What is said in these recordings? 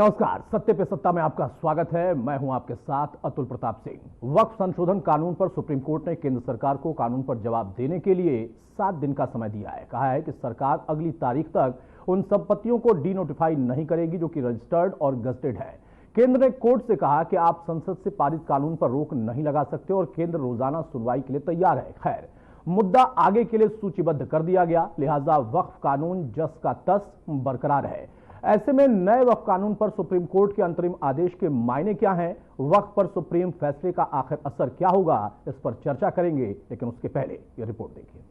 नमस्कार, सत्य पे सत्ता में आपका स्वागत है। मैं हूं आपके साथ अतुल प्रताप सिंह। वक्फ संशोधन कानून पर सुप्रीम कोर्ट ने केंद्र सरकार को कानून पर जवाब देने के लिए 7 दिन का समय दिया है। कहा है कि सरकार अगली तारीख तक उन संपत्तियों को डी नोटिफाई नहीं करेगी जो कि रजिस्टर्ड और गजटेड है। केंद्र ने कोर्ट से कहा कि आप संसद से पारित कानून पर रोक नहीं लगा सकते और केंद्र रोजाना सुनवाई के लिए तैयार है। खैर, मुद्दा आगे के लिए सूचीबद्ध कर दिया गया, लिहाजा वक्फ कानून जस का तस बरकरार है। ऐसे में नए वक्फ कानून पर सुप्रीम कोर्ट के अंतरिम आदेश के मायने क्या हैं, वक्फ पर सुप्रीम फैसले का आखिर असर क्या होगा, इस पर चर्चा करेंगे। लेकिन उसके पहले यह रिपोर्ट देखिए।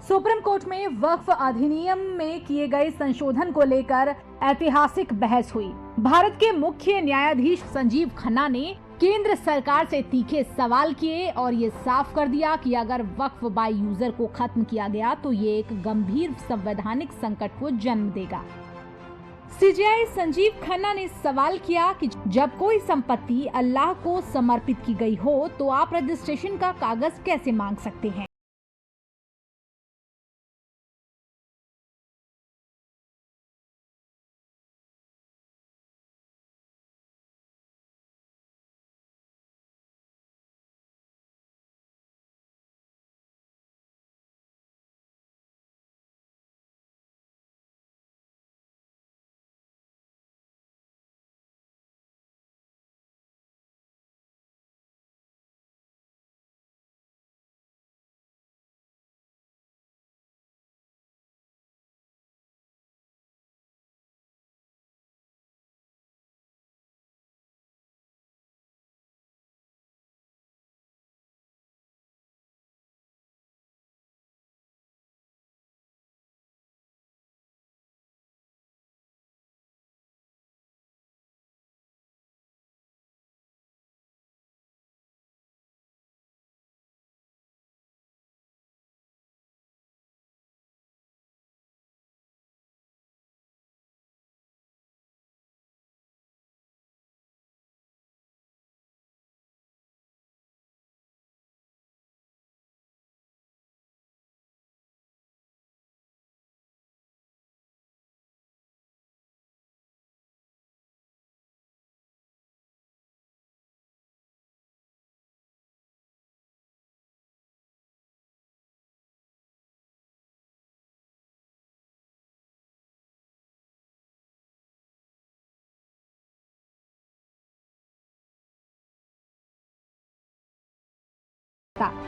सुप्रीम कोर्ट में वक्फ अधिनियम में किए गए संशोधन को लेकर ऐतिहासिक बहस हुई। भारत के मुख्य न्यायाधीश संजीव खन्ना ने केंद्र सरकार से तीखे सवाल किए और ये साफ कर दिया कि अगर वक्फ बाय यूजर को खत्म किया गया तो ये एक गंभीर संवैधानिक संकट को जन्म देगा। सीजेआई संजीव खन्ना ने सवाल किया कि जब कोई संपत्ति अल्लाह को समर्पित की गई हो तो आप रजिस्ट्रेशन का कागज कैसे मांग सकते हैं।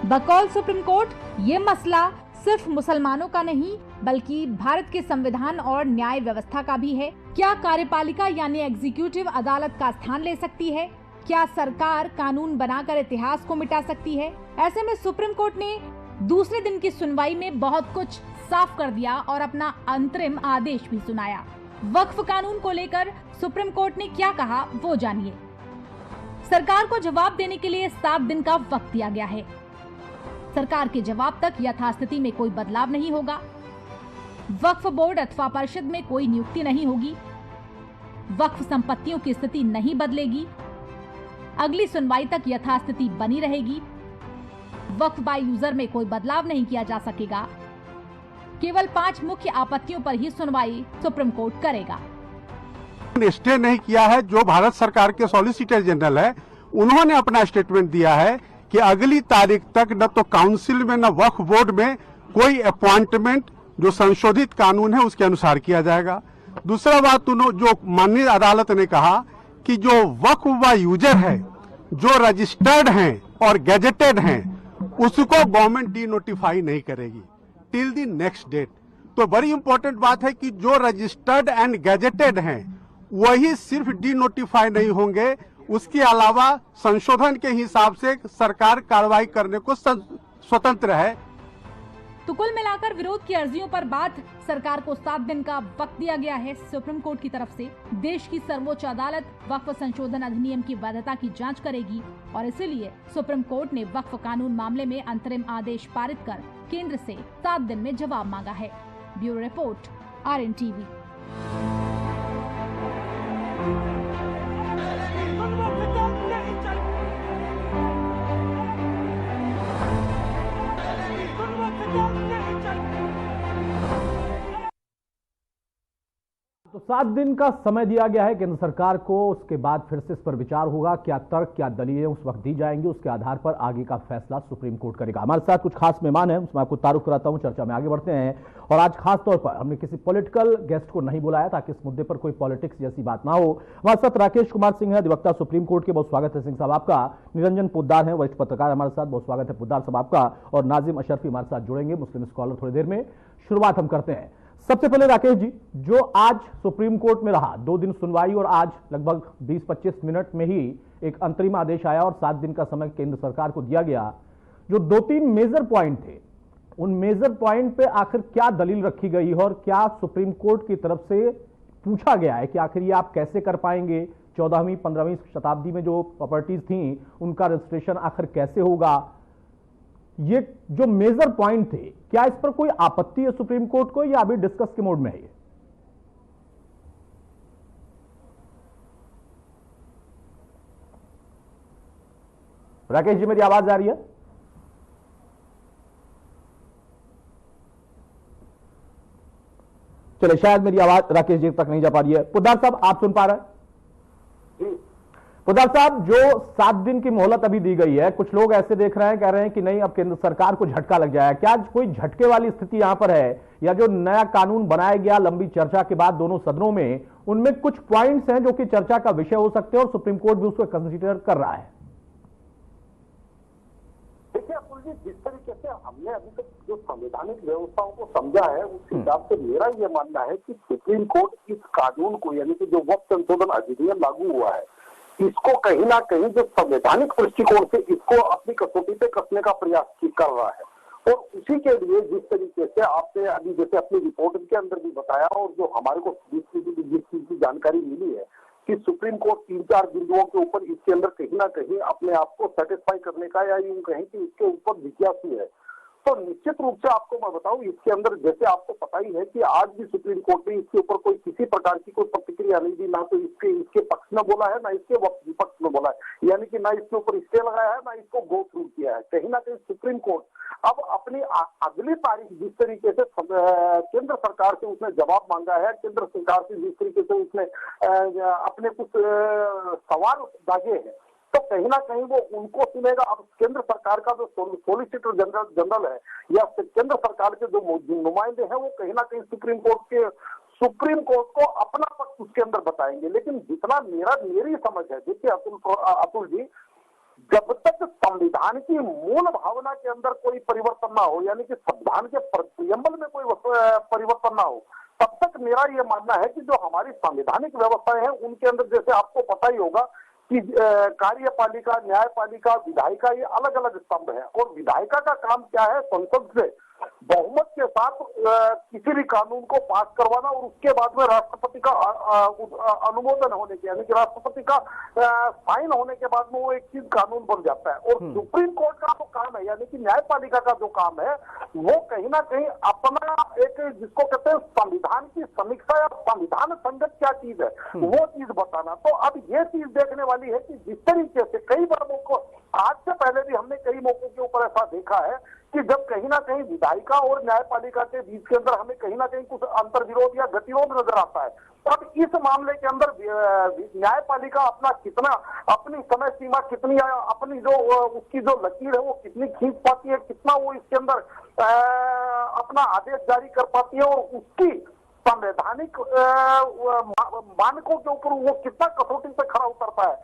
बकौल सुप्रीम कोर्ट, ये मसला सिर्फ मुसलमानों का नहीं बल्कि भारत के संविधान और न्याय व्यवस्था का भी है। क्या कार्यपालिका यानी एग्जीक्यूटिव अदालत का स्थान ले सकती है? क्या सरकार कानून बनाकर इतिहास को मिटा सकती है? ऐसे में सुप्रीम कोर्ट ने दूसरे दिन की सुनवाई में बहुत कुछ साफ कर दिया और अपना अंतरिम आदेश भी सुनाया। वक्फ कानून को लेकर सुप्रीम कोर्ट ने क्या कहा, वो जानिए। सरकार को जवाब देने के लिए 7 दिन का वक्त दिया गया है। सरकार के जवाब तक यथास्थिति में कोई बदलाव नहीं होगा। वक्फ बोर्ड अथवा परिषद में कोई नियुक्ति नहीं होगी। वक्फ संपत्तियों की स्थिति नहीं बदलेगी। अगली सुनवाई तक यथास्थिति बनी रहेगी। वक्फ बाय यूजर में कोई बदलाव नहीं किया जा सकेगा। केवल 5 मुख्य आपत्तियों पर ही सुनवाई सुप्रीम कोर्ट करेगा। स्टे नहीं किया है। जो भारत सरकार के सॉलिसिटर जनरल है, उन्होंने अपना स्टेटमेंट दिया है कि अगली तारीख तक न तो काउंसिल में न वक्फ बोर्ड में कोई अपॉइंटमेंट जो संशोधित कानून है उसके अनुसार किया जाएगा। दूसरा बात, जो माननीय अदालत ने कहा कि जो वक्फ बाय यूजर है, जो रजिस्टर्ड हैं और गैजेटेड हैं, उसको गवर्नमेंट डी नोटिफाई नहीं करेगी टिल द नेक्स्ट डेट। तो बड़ी इंपॉर्टेंट बात है कि जो रजिस्टर्ड एंड गैजेटेड हैं वही सिर्फ डी नोटिफाई नहीं होंगे, उसके अलावा संशोधन के हिसाब से सरकार कार्रवाई करने को स्वतंत्र है। तो कुल मिलाकर विरोध की अर्जियों पर बात सरकार को 7 दिन का वक्त दिया गया है सुप्रीम कोर्ट की तरफ से। देश की सर्वोच्च अदालत वक्फ संशोधन अधिनियम की वैधता की जांच करेगी और इसीलिए सुप्रीम कोर्ट ने वक्फ कानून मामले में अंतरिम आदेश पारित कर केंद्र से 7 दिन में जवाब मांगा है। Bureau report, RN TV। तो 7 दिन का समय दिया गया है केंद्र सरकार को, उसके बाद फिर से इस पर विचार होगा। क्या तर्क, क्या दलीलें उस वक्त दी जाएंगी, उसके आधार पर आगे का फैसला सुप्रीम कोर्ट करेगा। हमारे साथ कुछ खास मेहमान हैं, उसमें आपको तारुफ कराता हूं, चर्चा में आगे बढ़ते हैं। और आज खास तौर पर हमने किसी पॉलिटिकल गेस्ट को नहीं बुलाया ताकि इस मुद्दे पर कोई पॉलिटिक्स जैसी बात ना हो। हमारे साथ राकेश कुमार सिंह है, अधिवक्ता सुप्रीम कोर्ट के, बहुत स्वागत है सिंह साहब आपका। निरंजन पोद्दार है, वरिष्ठ पत्रकार, हमारे साथ, बहुत स्वागत है पोद्दार साहब आपका। और नाजिम अशरफी हमारे साथ जुड़ेंगे, मुस्लिम स्कॉलर, थोड़ी देर में। शुरुआत हम करते हैं। सबसे पहले राकेश जी, जो आज सुप्रीम कोर्ट में रहा 2 दिन सुनवाई और आज लगभग 20-25 मिनट में ही एक अंतरिम आदेश आया और 7 दिन का समय केंद्र सरकार को दिया गया। जो 2-3 मेजर पॉइंट थे, उन मेजर पॉइंट पे आखिर क्या दलील रखी गई है और क्या सुप्रीम कोर्ट की तरफ से पूछा गया है कि आखिर ये आप कैसे कर पाएंगे? 14वीं 15वीं शताब्दी में जो प्रॉपर्टीज थी उनका रजिस्ट्रेशन आखिर कैसे होगा? ये जो मेजर पॉइंट थे, क्या इस पर कोई आपत्ति है सुप्रीम कोर्ट को या अभी डिस्कस के मोड में है? राकेश जी, मेरी आवाज आ रही है? चले, शायद मेरी आवाज राकेश जी तक नहीं जा पा रही है। पोद्दार साहब, आप सुन पा रहे हैं? पोद्दार साहब, जो 7 दिन की मोहलत अभी दी गई है, कुछ लोग ऐसे देख रहे हैं, कह रहे हैं कि नहीं, अब केंद्र सरकार को झटका लग जाएगा। क्या कोई झटके वाली स्थिति यहां पर है, या जो नया कानून बनाया गया लंबी चर्चा के बाद दोनों सदनों में, उनमें कुछ पॉइंट्स हैं जो कि चर्चा का विषय हो सकते हैं और सुप्रीम कोर्ट भी उसको कंसीडर कर रहा है? देखिए अतुल जी, जिस तरीके से हमने अभी तक जो संवैधानिक व्यवस्थाओं को समझा है, उस हिसाब से मेरा ये मानना है कि सुप्रीम कोर्ट इस कानून को, यानी कि जो वक्त संशोधन अधिनियम लागू हुआ है, इसको कहीं ना कहीं जो संवैधानिक दृष्टिकोण से इसको अपनी कसौटी पे कसने का प्रयास कर रहा है। और उसी के लिए जिस तरीके से आपने अभी जैसे अपनी रिपोर्ट के अंदर भी बताया और जो हमारे को जिस चीज की जानकारी मिली है कि सुप्रीम कोर्ट 3-4 बिंदुओं के ऊपर इसके अंदर कहीं ना कहीं अपने आप को सेटिस्फाई करने का, या यूं कहें कि इसके ऊपर जिज्ञासु है, तो निश्चित रूप से आपको मैं बताऊं, इसके अंदर जैसे आपको पता ही है कि आज भी सुप्रीम कोर्ट ने इसके ऊपर कोई किसी प्रकार की कोई प्रतिक्रिया नहीं दी, ना तो इसके पक्ष में बोला है, ना इसके विपक्ष में बोला है, यानी कि ना इसके ऊपर स्टे लगाया है, ना इसको गो थ्रू किया है। कहीं ना कहीं सुप्रीम कोर्ट अब अपनी अगली तारीख, जिस तरीके से केंद्र सरकार से उसने जवाब मांगा है, केंद्र सरकार से जिस तरीके से उसने अपने कुछ सवाल दागे हैं, तो कहीं ना कहीं वो उनको सुनेगा। अब केंद्र सरकार का जो सॉलिसिटर जनरल है या केंद्र सरकार के जो नुमाइंदे हैं, वो कहीं ना कहीं सुप्रीम कोर्ट को अपना पक्ष उसके अंदर बताएंगे। लेकिन जितना मेरी समझ है, देखिए अतुल जी, जब तक संविधान की मूल भावना के अंदर कोई परिवर्तन ना हो, यानी कि संविधान के प्रियम्बल में कोई परिवर्तन ना हो, तब तक मेरा ये मानना है कि जो हमारी संवैधानिक व्यवस्थाएं हैं उनके अंदर, जैसे आपको पता ही होगा कि कार्यपालिका, न्यायपालिका, विधायिका, ये अलग अलग स्तंभ है। और विधायिका का काम क्या है? संसद से बहुमत के साथ किसी भी कानून को पास करवाना और उसके बाद में राष्ट्रपति का अनुमोदन होने के, यानी कि राष्ट्रपति का साइन होने के बाद में वो एक चीज कानून बन जाता है। और सुप्रीम कोर्ट का जो काम है, यानी कि न्यायपालिका का जो काम है, वो कहीं ना कहीं अपना एक, जिसको कहते हैं संविधान की समीक्षा या संविधान संगत क्या चीज है, वो चीज बताना। तो अब ये चीज देखने वाली है कि जिस तरीके से कई बार मौकों, आज से पहले भी हमने कई मौकों के ऊपर ऐसा देखा है कि जब कहीं ना कहीं विधायिका और न्यायपालिका के बीच के अंदर हमें कहीं ना कहीं कुछ अंतर विरोध या गतिरोध नजर आता है। तो अब इस मामले के अंदर न्यायपालिका अपनी समय सीमा कितनी, अपनी जो उसकी जो लकीर है वो कितनी खींच पाती है, कितना वो इसके अंदर अपना आदेश जारी कर पाती है, और उसकी संवैधानिक मानकों के ऊपर वो कितना कसौटी पे खड़ा उतरता है।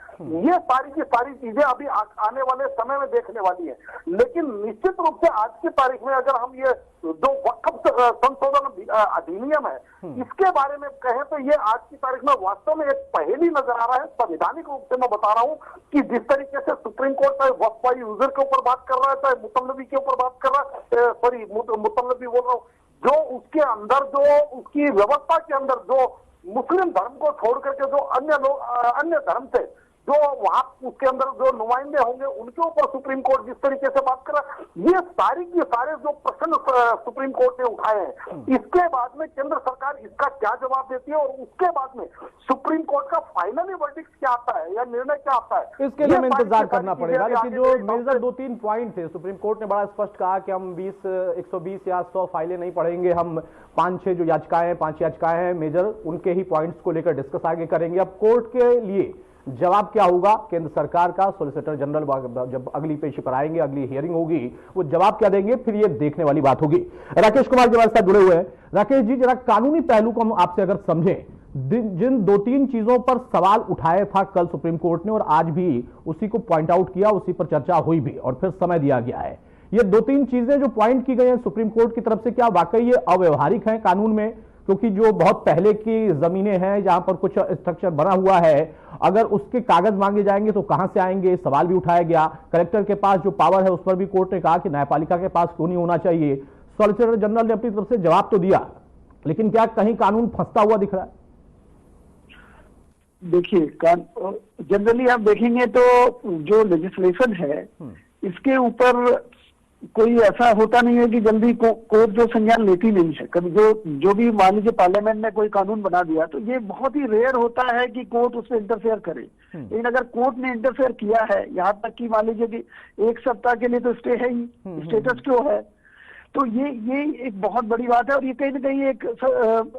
ये सारी की सारी चीजें अभी आने वाले समय में देखने वाली है। लेकिन निश्चित रूप से आज की तारीख में अगर हम ये जो वक्फ संशोधन अधिनियम है, इसके बारे में कहें तो ये आज की तारीख में वास्तव में एक पहेली नजर आ रहा है। संवैधानिक रूप से मैं बता रहा हूँ कि जिस तरीके से सुप्रीम कोर्ट चाहे वक्फ बाई यूजर के ऊपर बात कर रहा है, चाहे मुतल्लबी के ऊपर बात कर रहा है, सॉरी मुतल्लबी बोल रहा हूँ, जो उसके अंदर, जो उसकी व्यवस्था के अंदर जो मुस्लिम धर्म को छोड़ करके जो अन्य धर्म से जो वहां उसके अंदर जो नुमाइंदे होंगे उनके ऊपर सुप्रीम कोर्ट जिस तरीके से बात कर रहा है, ये सारी के सारे जो प्रश्न सुप्रीम कोर्ट ने उठाए हैं, इसके बाद में केंद्र सरकार इसका क्या जवाब देती है और उसके बाद में सुप्रीम कोर्ट का फाइनली वर्डिक्ट क्या आता है या निर्णय क्या आता है, इसके लिए हमें इंतजार करना पड़ेगा। लेकिन जो मेजर 2-3 पॉइंट थे, सुप्रीम कोर्ट ने बड़ा स्पष्ट कहा कि हम 120 या 100 फाइलें नहीं पढ़ेंगे, हम 5-6 जो याचिकाएं हैं, 5 याचिकाएं हैं मेजर, उनके ही पॉइंट्स को लेकर डिस्कस आगे करेंगे। अब कोर्ट के लिए जवाब क्या होगा केंद्र सरकार का, सॉलिसिटर जनरल जब अगली पेशी पर आएंगे, अगली हियरिंग होगी, वो जवाब क्या देंगे, फिर ये देखने वाली बात होगी। राकेश कुमार जी हमारे साथ जुड़े हुए हैं। राकेश जी, जरा कानूनी पहलू को हम आपसे अगर समझें, जिन 2-3 चीजों पर सवाल उठाया था कल सुप्रीम कोर्ट ने और आज भी उसी को पॉइंट आउट किया, उसी पर चर्चा हुई भी और फिर समय दिया गया है, ये 2-3 चीजें जो पॉइंट की गई हैं सुप्रीम कोर्ट की तरफ से, क्या वाकई ये अव्यवहारिक हैं कानून में? क्योंकि जो बहुत पहले की जमीनें हैं जहां पर कुछ स्ट्रक्चर बना हुआ है, अगर उसके कागज मांगे जाएंगे तो कहां से आएंगे, सवाल भी उठाया गया। कलेक्टर के पास जो पावर है उस पर भी कोर्ट ने कहा कि न्यायपालिका के पास क्यों नहीं होना चाहिए। सॉलिसिटर जनरल ने अपनी तरफ से जवाब तो दिया, लेकिन क्या कहीं कानून फंसता हुआ दिख रहा है? देखिए, जनरली आप देखेंगे तो जो लेजिस्लेशन है इसके ऊपर कोई ऐसा होता नहीं है कि जल्दी कोर्ट जो संज्ञान लेती नहीं है। कभी जो भी मान लीजिए पार्लियामेंट ने कोई कानून बना दिया तो ये बहुत ही रेयर होता है कि कोर्ट उससे इंटरफेयर करे। लेकिन अगर कोर्ट ने इंटरफेयर किया है, यहाँ तक कि मान लीजिए कि 1 सप्ताह के लिए तो स्टे है ही, स्टेटस क्यों है, तो ये एक बहुत बड़ी बात है और ये कहीं ना कहीं एक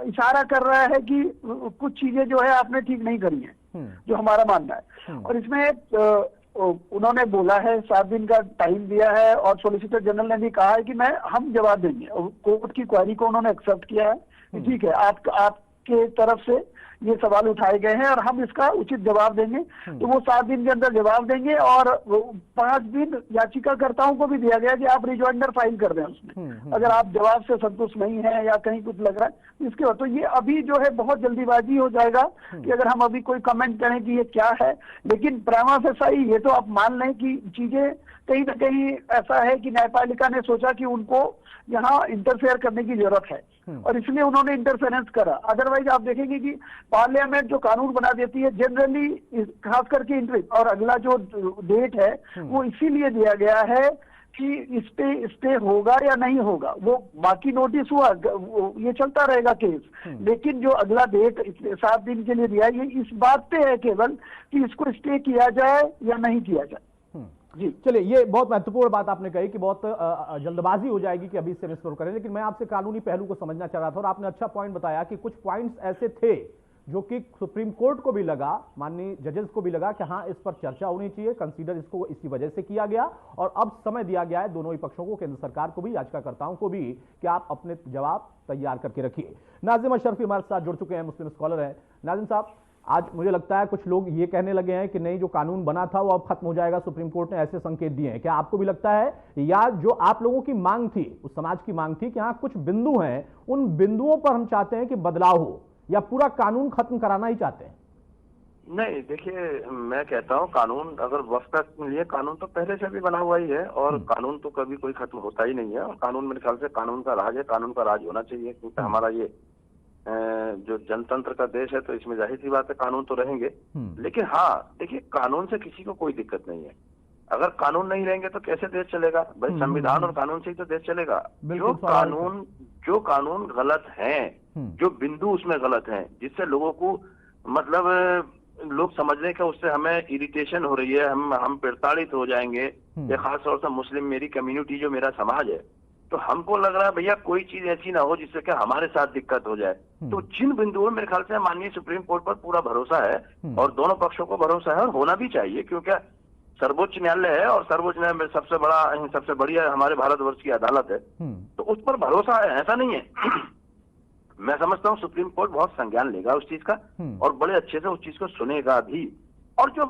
इशारा कर रहा है कि कुछ चीजें जो है आपने ठीक नहीं करी है, जो हमारा मानना है। और इसमें उन्होंने बोला है 7 दिन का टाइम दिया है और सॉलिसिटर जनरल ने भी कहा है कि हम जवाब देंगे। कोर्ट की क्वेरी को उन्होंने एक्सेप्ट किया है, ठीक है, आपके तरफ से ये सवाल उठाए गए हैं और हम इसका उचित जवाब देंगे। तो वो 7 दिन के अंदर जवाब देंगे और 5 दिन याचिकाकर्ताओं को भी दिया गया कि आप रिजॉइंडर फाइल कर दें उसमें, अगर आप जवाब से संतुष्ट नहीं है या कहीं कुछ लग रहा है इसके बाद। तो ये अभी जो है बहुत जल्दीबाजी हो जाएगा कि अगर हम अभी कोई कमेंट करें कि ये क्या है। लेकिन प्रेमा फेसाई ये तो आप मान लें कि चीजें कहीं ना कहीं ऐसा है कि न्यायपालिका ने सोचा कि उनको यहाँ इंटरफेयर करने की जरूरत है और इसलिए उन्होंने इंटरफेरेंस करा। अदरवाइज आप देखेंगे कि पार्लियामेंट जो कानून बना देती है जनरली, खास करके इंटरेस्ट और अगला जो डेट है वो इसीलिए दिया गया है कि इस पे स्टे होगा या नहीं होगा। वो बाकी नोटिस हुआ, ये चलता रहेगा केस, लेकिन जो अगला डेट 7 दिन के लिए दिया, ये इस बात पे है केवल कि इसको स्टे किया जाए या नहीं किया जाए। जी चलिए, ये बहुत महत्वपूर्ण बात आपने कही कि बहुत जल्दबाजी हो जाएगी कि अभी से मिस करें, लेकिन मैं आपसे कानूनी पहलू को समझना चाह रहा था और आपने अच्छा पॉइंट बताया कि कुछ पॉइंट्स ऐसे थे जो कि सुप्रीम कोर्ट को भी लगा, माननीय जजेस को भी लगा कि हाँ इस पर चर्चा होनी चाहिए, कंसीडर इसको इसी वजह से किया गया और अब समय दिया गया है दोनों ही पक्षों को, केंद्र सरकार को भी, याचिकाकर्ताओं को भी, कि आप अपने जवाब तैयार करके रखिए। नाजिम अशरफी हमारे साथ जुड़ चुके हैं, मुस्लिम स्कॉलर हैं। नाजिम साहब, आज मुझे लगता है कुछ लोग ये कहने लगे हैं कि नहीं, जो कानून बना था वो अब खत्म हो जाएगा, सुप्रीम कोर्ट ने ऐसे संकेत दिए हैं। क्या आपको भी लगता है, या जो आप लोगों की मांग थी, उस समाज की मांग थी कि हाँ कुछ बिंदु हैं, उन बिंदुओं पर हम चाहते हैं कि बदलाव हो, या पूरा कानून खत्म कराना ही चाहते हैं? नहीं, देखिए, मैं कहता हूँ कानून अगर वक्त के लिए, कानून तो पहले से भी बना हुआ ही है और कानून तो कभी कोई खत्म होता ही नहीं है। और कानून मेरे ख्याल से कानून का राज है, कानून का राज होना चाहिए, क्योंकि हमारा ये जो जनतंत्र का देश है, तो इसमें जाहिर सी बात है कानून तो रहेंगे। लेकिन हाँ देखिए, कानून से किसी को कोई दिक्कत नहीं है। अगर कानून नहीं रहेंगे तो कैसे देश चलेगा भाई? संविधान और कानून से ही तो देश चलेगा। जो कानून गलत हैं, जो बिंदु उसमें गलत हैं, जिससे लोगों को मतलब लोग समझने का उससे हमें इरिटेशन हो रही है, हम प्रताड़ित हो जाएंगे, ये खास तौर से मुस्लिम, मेरी कम्युनिटी जो मेरा समाज है, तो हमको लग रहा है भैया कोई चीज ऐसी ना हो जिससे कि हमारे साथ दिक्कत हो जाए। तो जिन बिंदुओं मेरे ख्याल से माननीय सुप्रीम कोर्ट पर पूरा भरोसा है और दोनों पक्षों को भरोसा है और होना भी चाहिए, क्योंकि सर्वोच्च न्यायालय है और सर्वोच्च न्यायालय में सबसे बढ़िया हमारे भारतवर्ष की अदालत है, तो उस पर भरोसा है, ऐसा नहीं है। मैं समझता हूँ सुप्रीम कोर्ट बहुत संज्ञान लेगा उस चीज का और बड़े अच्छे से उस चीज को सुनेगा भी, और जो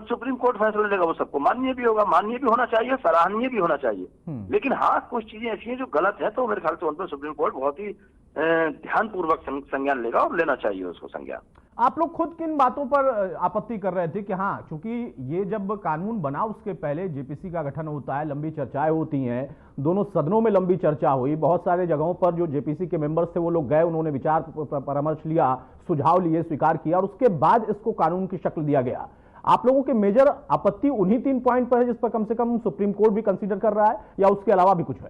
सुप्रीम कोर्ट फैसला लेगा वो सबको माननीय भी होगा, माननीय भी होना चाहिए, सराहनीय भी होना चाहिए। लेकिन हाँ कुछ चीजें ऐसी हैं जो गलत है, तो मेरे ख्याल से उन पर सुप्रीम कोर्ट बहुत ही ध्यानपूर्वक संज्ञान लेगा और लेना चाहिए उसको संज्ञान। आप लोग खुद किन बातों पर आपत्ति कर रहे थे कि हाँ, क्योंकि ये जब कानून बना उसके पहले जेपीसी का गठन होता है, लंबी चर्चाएं होती हैं, दोनों सदनों में लंबी चर्चा हुई, बहुत सारे जगहों पर जो जेपीसी के मेंबर्स थे वो लोग गए, उन्होंने विचार परामर्श लिया, सुझाव लिए, स्वीकार किया और उसके बाद इसको कानून की शक्ल दिया गया। आप लोगों के मेजर आपत्ति उन्हीं 3 पॉइंट पर है जिस पर कम से कम सुप्रीम कोर्ट भी कंसीडर कर रहा है, या उसके अलावा भी कुछ है?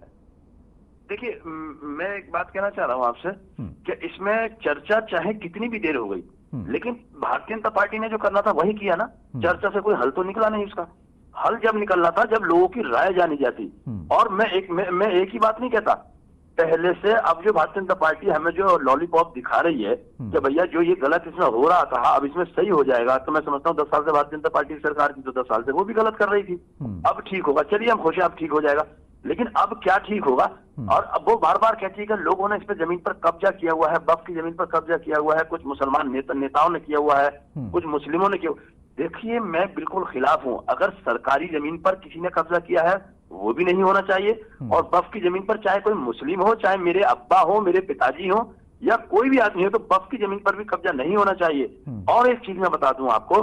देखिए, मैं एक बात कहना चाह रहा हूं आपसे कि इसमें चर्चा चाहे कितनी भी देर हो गई, लेकिन भारतीय जनता पार्टी ने जो करना था वही किया ना। चर्चा से कोई हल तो निकला नहीं। उसका हल जब निकलना था जब लोगों की राय जानी जाती। और मैं एक ही बात नहीं कहता, पहले से अब जो भारतीय जनता पार्टी हमें जो लॉलीपॉप दिखा रही है कि भैया जो ये गलत इसमें हो रहा था अब इसमें सही हो जाएगा, तो मैं समझता हूँ 10 साल से भारतीय जनता पार्टी सरकार की, तो 10 साल से वो भी गलत कर रही थी। अब ठीक होगा, चलिए हम खुश हैं, अब ठीक हो जाएगा। लेकिन अब क्या ठीक होगा? और अब वो बार बार कहती है कि लोगों ने इस पर जमीन पर कब्जा किया हुआ है, वक्फ की जमीन पर कब्जा किया हुआ है, कुछ मुसलमान नेताओं ने किया हुआ है, कुछ मुस्लिमों ने किया। देखिए, मैं बिल्कुल खिलाफ हूं। अगर सरकारी जमीन पर किसी ने कब्जा किया है वो भी नहीं होना चाहिए, और वक्फ की जमीन पर चाहे कोई मुस्लिम हो, चाहे मेरे अब्बा हो, मेरे पिताजी हो, या कोई भी आदमी हो, तो वक्फ की जमीन पर भी कब्जा नहीं होना चाहिए। और एक चीज मैं बता दूं आपको,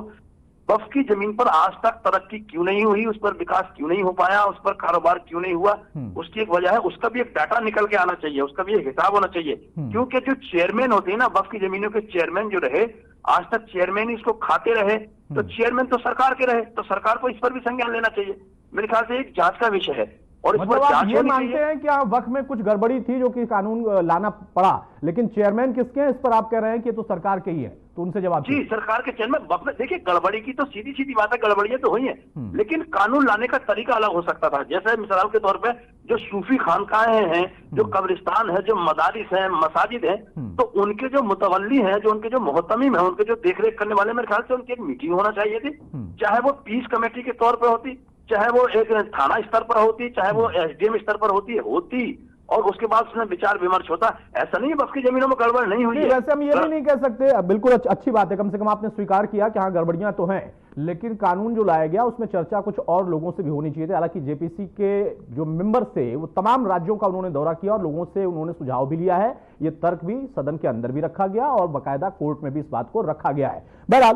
वक्फ की जमीन पर आज तक तरक्की क्यों नहीं हुई, उस पर विकास क्यों नहीं हो पाया, उस पर कारोबार क्यों नहीं हुआ, उसकी एक वजह है। उसका भी एक डाटा निकल के आना चाहिए, उसका भी एक हिसाब होना चाहिए। क्योंकि जो चेयरमैन होते हैं ना वक्फ की जमीनों के, चेयरमैन जो रहे आज तक चेयरमैन ही इसको खाते रहे, तो चेयरमैन तो सरकार के रहे, तो सरकार को इस पर भी संज्ञान लेना चाहिए। मेरे ख्याल से एक जांच का विषय है। और मतलब आप ये मानते हैं कि वक्त में कुछ गड़बड़ी थी जो कि कानून लाना पड़ा, लेकिन चेयरमैन किसके हैं इस पर आप कह रहे हैं कि तो सरकार के ही है, तो उनसे जवाब जी, सरकार के चेयरमैन वक्त में। देखिए, गड़बड़ी की तो सीधी सीधी बात है, गड़बड़ियां तो हुई है, लेकिन कानून लाने का तरीका अलग हो सकता था। जैसे मिसाल के तौर पे जो सूफी खानकाहें हैं, जो कब्रिस्तान है, जो मदारिस हैं, मसाजिद हैं, तो उनके जो मुतवल्ली हैं, जो उनके जो मोहतमीम हैं, उनके जो देखरेख करने वाले, मेरे ख्याल से उनकी एक मीटिंग होना चाहिए थी। चाहे वो पीस कमेटी के तौर पर होती, चाहे वो एक थाना स्तर पर होती, चाहे वो एसडीएम स्तर पर होती, और उसके बाद उसमें विचार विमर्श होता। ऐसा नहीं वक्फ की जमीनों में गड़बड़ नहीं हुई है। वैसे हम ये भी नहीं कह सकते, बिल्कुल अच्छी बात है, कम से कम आपने स्वीकार किया कि हाँ गड़बड़ियां तो हैं, लेकिन कानून जो लाया गया उसमें चर्चा कुछ और लोगों से भी होनी चाहिए थी। हालांकि जेपीसी के जो मेंबर थे वो तमाम राज्यों का उन्होंने दौरा किया और लोगों से उन्होंने सुझाव भी लिया है। ये तर्क भी सदन के अंदर भी रखा गया और बाकायदा कोर्ट में भी इस बात को रखा गया है। बहरहाल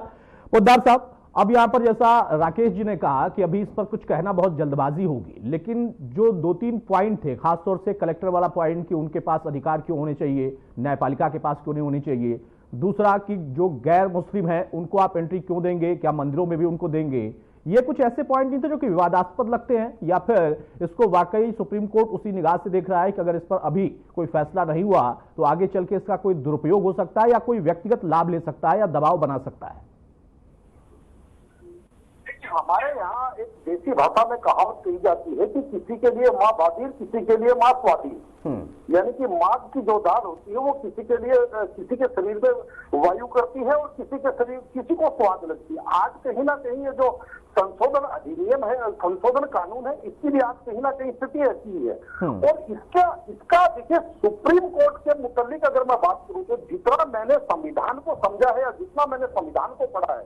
पोद्दार साहब, अब यहां पर जैसा राकेश जी ने कहा कि अभी इस पर कुछ कहना बहुत जल्दबाजी होगी, लेकिन जो 2-3 पॉइंट थे, खासतौर से कलेक्टर वाला पॉइंट कि उनके पास अधिकार क्यों होने चाहिए, न्यायपालिका के पास क्यों नहीं होनी चाहिए, दूसरा कि जो गैर मुस्लिम है उनको आप एंट्री क्यों देंगे, क्या मंदिरों में भी उनको देंगे, ये कुछ ऐसे पॉइंट नहीं थे जो कि विवादास्पद लगते हैं, या फिर इसको वाकई सुप्रीम कोर्ट उसी निगाह से देख रहा है कि अगर इस पर अभी कोई फैसला नहीं हुआ तो आगे चल के इसका कोई दुरुपयोग हो सकता है या कोई व्यक्तिगत लाभ ले सकता है या दबाव बना सकता है? हमारे यहाँ एक देसी भाषा में कहावत कही जाती है कि किसी के लिए माँ बाधिर, किसी के लिए माँ स्वादिर। यानी कि माँ की जो दाल होती है वो किसी के लिए, किसी के शरीर में वायु करती है और किसी को स्वाद लगती है। आज कहीं ना कहीं ये जो संशोधन अधिनियम है, संशोधन कानून है, इसकी भी आज कहीं ना कहीं स्थिति ऐसी है। और इसका देखिए, सुप्रीम कोर्ट के मुतालिक अगर मैं बात करूं तो जितना मैंने संविधान को समझा है या जितना मैंने संविधान को पढ़ा है,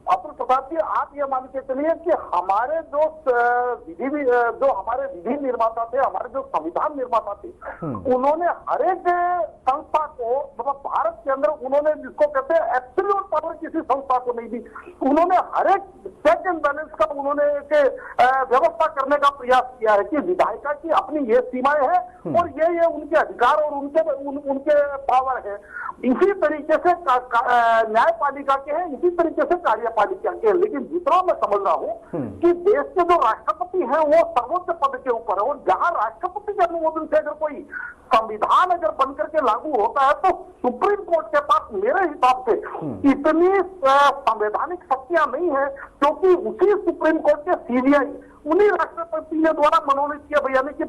अतुल प्रसाद जी आप ये मान के चलिए कि हमारे जो हमारे विधि निर्माता थे, हमारे जो संविधान निर्माता थे, उन्होंने हर एक संस्था को, मतलब भारत के अंदर उन्होंने जिसको कहते हैं एब्सोल्यूट पावर किसी संस्था को नहीं दी, उन्होंने हर एक चेक एंड बैलेंस का उन्होंने व्यवस्था करने का प्रयास किया है कि विधायिका की अपनी ये सीमाएं हैं और ये उनके अधिकार और उनके पावर है। इसी तरीके से न्यायपालिका के हैं, इसी तरीके से कार्यपालिका के हैं। लेकिन जितना मैं समझ रहा हूं कि देश के जो राष्ट्रपति हैं वो सर्वोच्च पद के ऊपर है, और जहां राष्ट्रपति के अनुमोदन से अगर कोई संविधान अगर बनकर के लागू होता है तो सुप्रीम कोर्ट के पास मेरे हिसाब से इतनी संवैधानिक शक्तियां नहीं है, क्योंकि उसी सुप्रीम कोर्ट के सीबीआई उन्हीं राष्ट्रपति के द्वारा मनोनीत किया, यानी कि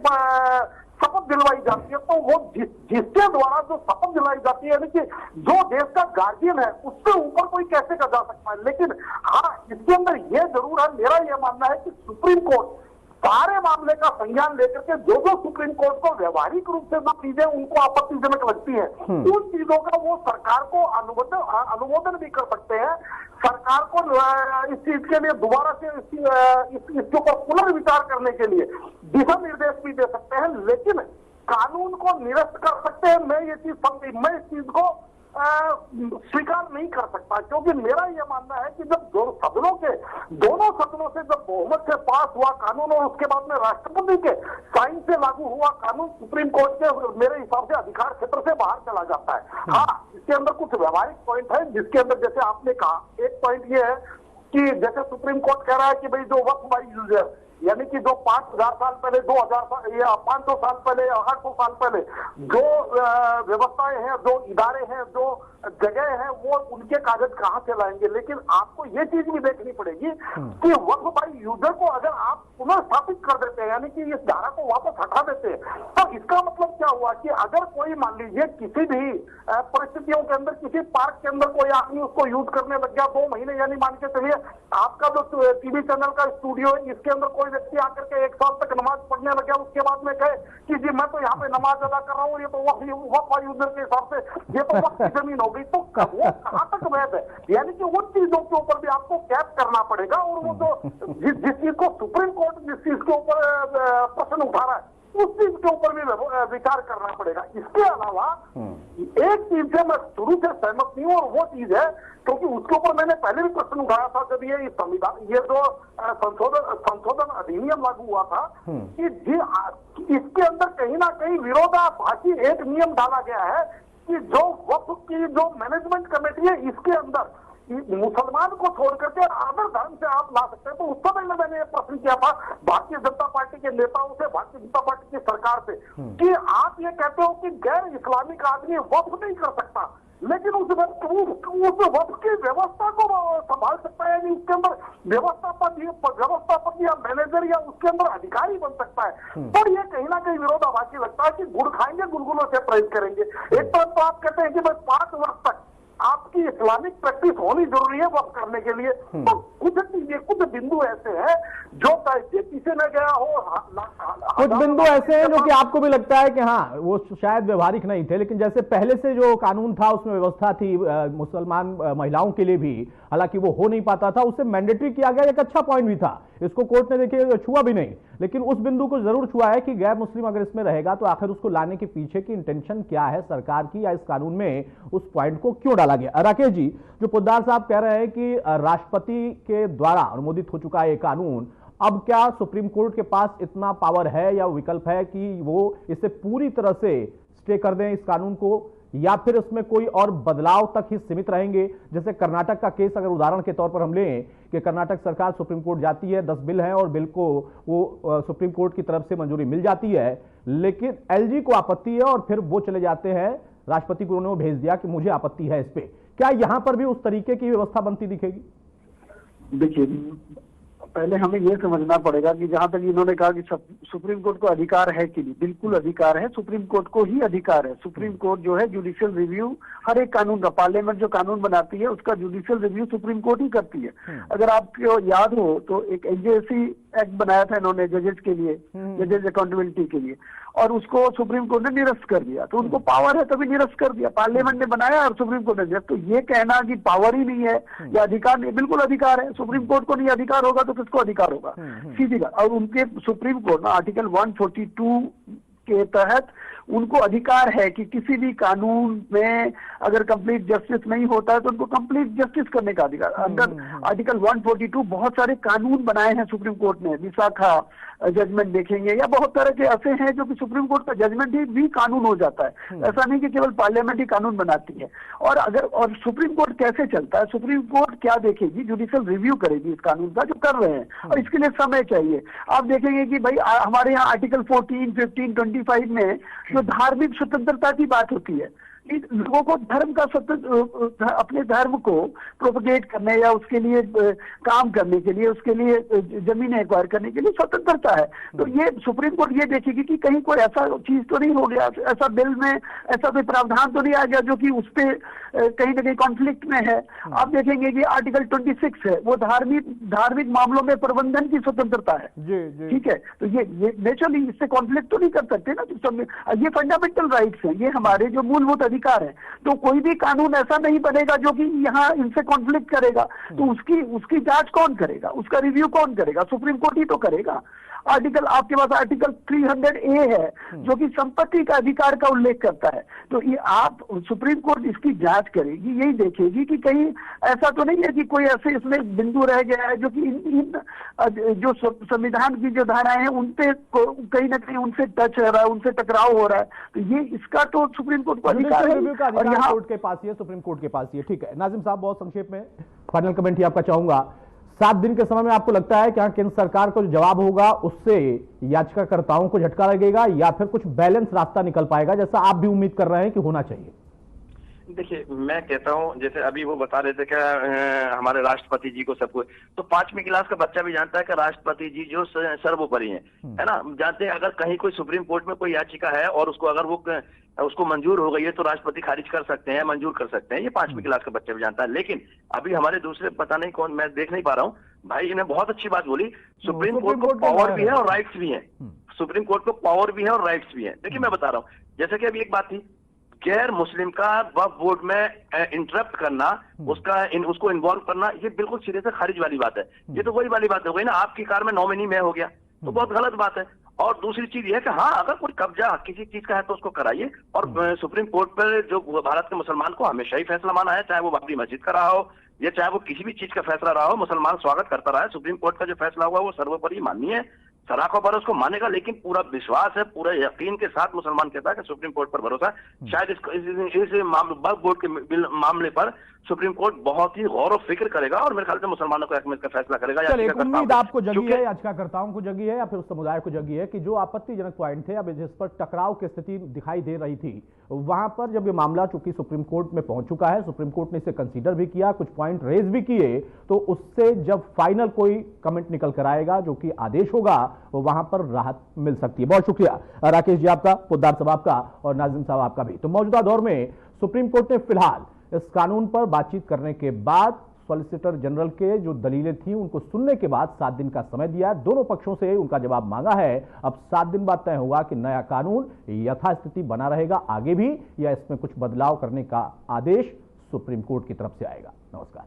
शपथ दिलवाई जाती है, तो वो जिसके द्वारा जो शपथ दिलवाई जाती है, यानी कि जो देश का गार्जियन है उससे ऊपर कोई कैसे कर जा सकता है। लेकिन हाँ, इसके अंदर यह जरूर है, मेरा यह मानना है कि सुप्रीम कोर्ट सारे मामले का संज्ञान लेकर के जो सुप्रीम कोर्ट को व्यवहारिक रूप से जो चीजें उनको आपत्तिजनक लगती है उन चीजों का वो सरकार को अनुमोदन भी कर सकते हैं। सरकार को इस चीज के लिए दोबारा से इसके ऊपर पुनर्विचार करने के लिए दिशा निर्देश भी दे सकते हैं, लेकिन कानून को निरस्त कर सकते हैं। मैं इस चीज को स्वीकार नहीं कर सकता, क्योंकि मेरा यह मानना है कि जब दोनों सदनों से जब बहुमत से पास हुआ कानून और उसके बाद में राष्ट्रपति के साइन से लागू हुआ कानून, सुप्रीम कोर्ट के मेरे हिसाब से अधिकार क्षेत्र से बाहर चला जाता है। हाँ, इसके अंदर कुछ व्यवहारिक पॉइंट है जिसके अंदर, जैसे आपने कहा, एक पॉइंट ये है कि जैसे सुप्रीम कोर्ट कह रहा है कि भाई जो वक्फ बाई यूजर यानी कि जो 5000 साल पहले, 2000 साल या 500 साल पहले, 800 साल पहले जो व्यवस्थाएं हैं, जो इदारे हैं, जो जगह है, वो उनके कागज कहां से लाएंगे। लेकिन आपको ये चीज भी देखनी पड़ेगी कि वक्फ बाई यूजर को अगर आप पुनर्स्थापित कर देते हैं, यानी कि इस धारा को वापस हटा देते हैं, तो इसका मतलब क्या हुआ कि अगर कोई मान लीजिए किसी भी परिस्थितियों के अंदर किसी पार्क के अंदर कोई आदमी उसको यूज करने लग गया 2 महीने, यानी मान के चलिए आपका जो टीवी चैनल का स्टूडियो है, इसके अंदर कोई व्यक्ति आकर के 1 साल तक नमाज पढ़ने लग गया, उसके बाद में कहे कि जी मैं तो यहाँ पे नमाज अदा कर रहा हूँ, ये तो वक्फ बाई यूजर के हिसाब से ये तो वक्फ की जमीन हो गई, तो वो कहां तक वैध है। यानी कि उन चीजों के ऊपर भी आपको कैप करना पड़ेगा, और वो जो जिस चीज को सुप्रीम कोर्ट जिस चीज के ऊपर प्रश्न उठा रहा है उस चीज के ऊपर भी विचार करना पड़ेगा। इसके अलावा एक चीज से मैं शुरू से सहमत नहीं हूं, और वो चीज है क्योंकि उसके ऊपर मैंने पहले भी प्रश्न उठाया था जब ये संविधान, ये जो संशोधन अधिनियम लागू हुआ था, कि इसके अंदर कहीं ना कहीं विरोधाभासी एक नियम डाला गया है कि जो वक्फ की जो मैनेजमेंट कमेटी है, इसके अंदर मुसलमान को छोड़ करके अदर धर्म से आप ला सकते हैं। तो उस समय में मैंने ये प्रश्न किया था भारतीय जनता पार्टी के नेताओं से, भारतीय जनता पार्टी की सरकार से, कि आप ये कहते हो कि गैर इस्लामिक आदमी वक्फ नहीं कर सकता, लेकिन उस वक्फ की व्यवस्था को संभाल सकता है, यानी उसके अंदर व्यवस्थापक या मैनेजर या उसके अंदर अधिकारी बन सकता है। पर ये कहीं ना कहीं विरोधाभासी लगता है कि गुड़ खाएंगे गुलगुलों से प्रेरित करेंगे। एक तरफ तो आप कहते हैं कि भाई 5 वर्ष तक आपकी इस्लामिक प्रैक्टिस होनी जरूरी है वक्फ करने के लिए, तो कुछ बिंदु ऐसे हैं जो किसी ने गया हो, कुछ बिंदु ऐसे हैं जो कि आपको भी लगता है कि हाँ वो शायद व्यवहारिक नहीं थे, लेकिन जैसे पहले से जो कानून था उसमें व्यवस्था थी मुसलमान महिलाओं के लिए भी, हालांकि वो हो नहीं पाता था, उसे मैंडेटरी किया गया, एक अच्छा पॉइंट भी था, इसको कोर्ट ने देखिए छुआ भी नहीं, लेकिन उस बिंदु को जरूर छुआ है कि गैर मुस्लिम अगर इसमें रहेगा तो आखिर उसको लाने के पीछे की इंटेंशन क्या है सरकार की, या इस कानून में उस पॉइंट को क्यों डाला गया। राकेश जी, जो पोद्दार साहब कह रहे हैं कि राष्ट्रपति के द्वारा अनुमोदित हो चुका है ये कानून, अब क्या सुप्रीम कोर्ट के पास इतना पावर है या विकल्प है कि वो इसे पूरी तरह से स्टे कर दें इस कानून को, या फिर इसमें कोई और बदलाव तक ही सीमित रहेंगे। जैसे कर्नाटक का केस अगर उदाहरण के तौर पर हम लें कि कर्नाटक सरकार सुप्रीम कोर्ट जाती है, 10 बिल हैं और बिल को वो सुप्रीम कोर्ट की तरफ से मंजूरी मिल जाती है, लेकिन एलजी को आपत्ति है और फिर वो चले जाते हैं राष्ट्रपति को, उन्होंने भेज दिया कि मुझे आपत्ति है इस पे। क्या यहां पर भी उस तरीके की व्यवस्था बनती दिखेगी? देखिए, पहले हमें यह समझना पड़ेगा कि जहां तक इन्होंने कहा कि सुप्रीम कोर्ट को अधिकार है कि नहीं, बिल्कुल अधिकार है, सुप्रीम कोर्ट को ही अधिकार है। सुप्रीम कोर्ट जो है जुडिशियल रिव्यू हर एक कानून का, पार्लियामेंट जो कानून बनाती है उसका जुडिशियल रिव्यू सुप्रीम कोर्ट ही करती है। अगर आपको याद हो तो एक एनजेसी एक्ट बनाया था इन्होंने जजेस के लिए, जजेस अकाउंटेबिलिटी के लिए, और उसको सुप्रीम कोर्ट ने निरस्त कर दिया। तो उनको पावर है तभी निरस्त कर दिया, पार्लियामेंट ने बनाया और सुप्रीम कोर्ट ने निरस्त। तो ये कहना कि पावर ही नहीं है या अधिकार नहीं, बिल्कुल अधिकार है। सुप्रीम कोर्ट को नहीं अधिकार होगा तो किसको अधिकार होगा? सीधी बात। और उनके सुप्रीम कोर्ट ना आर्टिकल 142 के तहत उनको अधिकार है कि किसी भी कानून में अगर कंप्लीट जस्टिस नहीं होता है तो उनको कंप्लीट जस्टिस करने का अधिकार। अंडर आर्टिकल 142 बहुत सारे कानून बनाए हैं सुप्रीम कोर्ट ने, विशाखा जजमेंट देखेंगे या बहुत तरह के ऐसे हैं जो कि सुप्रीम कोर्ट का जजमेंट ही भी कानून हो जाता है। ऐसा नहीं कि केवल पार्लियामेंट ही कानून बनाती है। और सुप्रीम कोर्ट कैसे चलता है, सुप्रीम कोर्ट क्या देखेगी, जुडिशियल रिव्यू करेगी इस कानून का जो कर रहे हैं, और इसके लिए समय चाहिए। आप देखेंगे कि भाई हमारे यहाँ आर्टिकल 14, 15, 25 में जो धार्मिक स्वतंत्रता की बात होती है, लोगों को धर्म का अपने धर्म को प्रोपगेट करने या उसके लिए काम करने के लिए, उसके लिए जमीनें एक्वायर करने के लिए स्वतंत्रता है। तो ये सुप्रीम कोर्ट ये देखेगी कि कहीं कोई ऐसा चीज तो नहीं हो गया, ऐसा बिल में ऐसा कोई प्रावधान तो नहीं आ गया जो कि उस पे कहीं ना कहीं कॉन्फ्लिक्ट में है। आप देखेंगे कि आर्टिकल 26 है, वो धार्मिक मामलों में प्रबंधन की स्वतंत्रता है। ठीक है, तो ये नेचुरली इससे कॉन्फ्लिक्ट तो नहीं कर सकते ना। तो ये फंडामेंटल राइट्स हैं, ये हमारे जो मूलभूत अधिकार है। तो कोई भी कानून ऐसा नहीं बनेगा जो कि यहाँ इनसे कॉन्फ्लिक्ट करेगा। तो उसकी जांच कौन करेगा, उसका रिव्यू कौन करेगा? सुप्रीम कोर्ट ही तो करेगा। आपके पास आर्टिकल 300A है जो कि संपत्ति का अधिकार का उल्लेख करता है। तो ये आप सुप्रीम कोर्ट इसकी जांच करेगी, यही देखेगी कि कहीं ऐसा तो नहीं है कि कोई ऐसे इसमें बिंदु रह गया है जो कि इन जो संविधान की जो धाराएं हैं उनपे कहीं ना कहीं उनसे टच हो रहा है, उनसे टकराव हो रहा है। तो ये इसका तो सुप्रीम कोर्ट को अधिकार है और यहाँ कोर्ट के पास ही है, सुप्रीम कोर्ट के पास ही है। ठीक है नाजिम साहब, बहुत संक्षेप में फाइनल कमेंट ही आपका चाहूंगा। 7 दिन के समय में आपको लगता है कि हाँ, केंद्र सरकार को जो जवाब होगा उससे याचिकाकर्ताओं को झटका लगेगा या फिर कुछ बैलेंस रास्ता निकल पाएगा, जैसा आप भी उम्मीद कर रहे हैं कि होना चाहिए? देखिए, मैं कहता हूँ जैसे अभी वो बता रहे थे कि हमारे राष्ट्रपति जी को सब कुछ, तो 5वीं क्लास का बच्चा भी जानता है कि राष्ट्रपति जी जो सर्वोपरि हैं, है ना। जानते हैं अगर कहीं कोई सुप्रीम कोर्ट में कोई याचिका है और उसको अगर वो उसको मंजूर हो गई है तो राष्ट्रपति खारिज कर सकते हैं, मंजूर कर सकते हैं, ये 5वीं क्लास का बच्चा भी जानता है। लेकिन अभी हमारे दूसरे पता नहीं कौन, मैं देख नहीं पा रहा हूँ भाई, इन्हें बहुत अच्छी बात बोली, सुप्रीम कोर्ट को पावर भी है और राइट्स भी है। सुप्रीम कोर्ट को पावर भी है और राइट्स भी है। देखिए मैं बता रहा हूँ, जैसे कि अभी एक बात थी, गैर मुस्लिम का वक्फ बोर्ड में इंटरप्ट करना, उसको इन्वॉल्व करना, ये बिल्कुल सिरे से खारिज वाली बात है। ये तो वही वाली बात हो गई ना, आपकी कार में नॉमिनी मैं हो गया, तो बहुत गलत बात है। और दूसरी चीज ये है कि हाँ, अगर कोई कब्जा किसी चीज का है तो उसको कराइए। और सुप्रीम कोर्ट पर जो भारत के मुसलमान को हमेशा ही फैसला माना है, चाहे वो बाबरी मस्जिद का रहा हो या चाहे वो किसी भी चीज का फैसला रहा हो, मुसलमान स्वागत करता रहा है। सुप्रीम कोर्ट का जो फैसला हुआ वो सर्वोपरि माननीय है, सराखों पर उसको मानेगा, लेकिन पूरा विश्वास है, पूरा यकीन के साथ मुसलमान कहता है कि सुप्रीम कोर्ट पर भरोसा है। शायद इस वक्फ बोर्ड के मामले पर सुप्रीम कोर्ट बहुत ही गौर और फिक्र करेगा और मेरे ख्याल से मुसलमानों को इसका फैसला करेगा। उम्मीद आपको जगी है, याचिकाकर्ताओं को जगी है या फिर उस समुदाय को जगी है कि जो आपत्तिजनक पॉइंट थे, अब जिस पर टकराव की स्थिति दिखाई दे रही थी, वहां पर जब ये मामला चूंकि सुप्रीम कोर्ट में पहुंच चुका है, सुप्रीम कोर्ट ने इसे कंसीडर भी किया, कुछ पॉइंट रेज भी किए, तो उससे जब फाइनल कोई कमेंट निकल कर आएगा जो कि आदेश होगा, वो वहां पर राहत मिल सकती है। बहुत शुक्रिया राकेश जी आपका, पोद्दार साहब आपका और नाजिम साहब आपका भी। तो मौजूदा दौर में सुप्रीम कोर्ट ने फिलहाल इस कानून पर बातचीत करने के बाद सॉलिसिटर जनरल के जो दलीलें थी उनको सुनने के बाद 7 दिन का समय दिया। दोनों पक्षों से उनका जवाब मांगा है। अब 7 दिन बाद तय होगा कि नया कानून यथास्थिति बना रहेगा आगे भी या इसमें कुछ बदलाव करने का आदेश सुप्रीम कोर्ट की तरफ से आएगा। नमस्कार।